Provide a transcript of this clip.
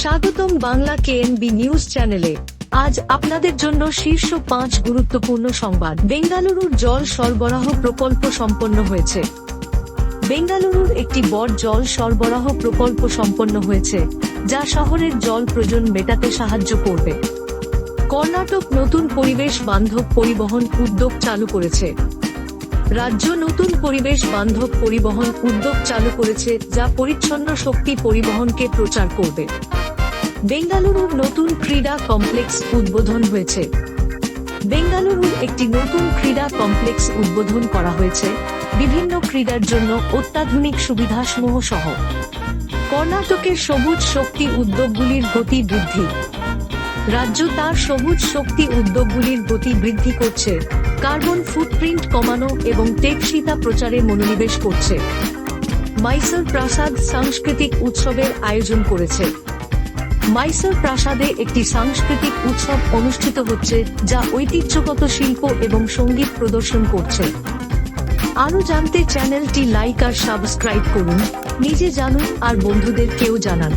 স্বাগতম বাংলা কেএনবি নিউজ চ্যানেলে। আজ আপনাদের জন্য শীর্ষ 5 গুরুত্বপূর্ণ সংবাদ। বেঙ্গালুরুর জল সরবরাহ প্রকল্প সম্পন্ন হয়েছে। বেঙ্গালুরুর একটি বড় জল সরবরাহ প্রকল্প সম্পন্ন হয়েছে, যা শহরের জল প্রয়োজন মেটাতে সাহায্য করবে। কর্ণাটক নতুন পরিবেশ বান্ধব পরিবহন উদ্যোগ চালু করেছে। রাজ্য নতুন পরিবেশ বান্ধব পরিবহন উদ্যোগ চালু করেছে, যা পরিচ্ছন্ন শক্তি পরিবহনকে প্রচার করবে। বেঙ্গালুরুর নতুন ক্রীড়া কমপ্লেক্স উদ্বোধন হয়েছে। বেঙ্গালুরুর একটি নতুন ক্রীড়া কমপ্লেক্স উদ্বোধন করা হয়েছে, বিভিন্ন ক্রীড়ার জন্য অত্যাধুনিক সুবিধাসমূহ সহ। কর্ণাটকের সবুজ শক্তি উদ্যোগগুলির গতি বৃদ্ধি। রাজ্য তার সবুজ শক্তি উদ্যোগগুলির গতি বৃদ্ধি করছে, কার্বন ফুটপ্রিন্ট কমানো এবং টেকসইতা প্রচারে মনোনিবেশ করছে। মাইসোর প্রাসাদ সাংস্কৃতিক উৎসবের আয়োজন করেছে। মাইসোর প্রাসাদে একটি সাংস্কৃতিক উৎসব অনুষ্ঠিত হচ্ছে, যা ঐতিহ্যগত শিল্প এবং সঙ্গীত প্রদর্শন করছে। আরও জানতে চ্যানেলটি লাইক আর সাবস্ক্রাইব করুন, নিজে জানুন আর বন্ধুদেরকেও জানান।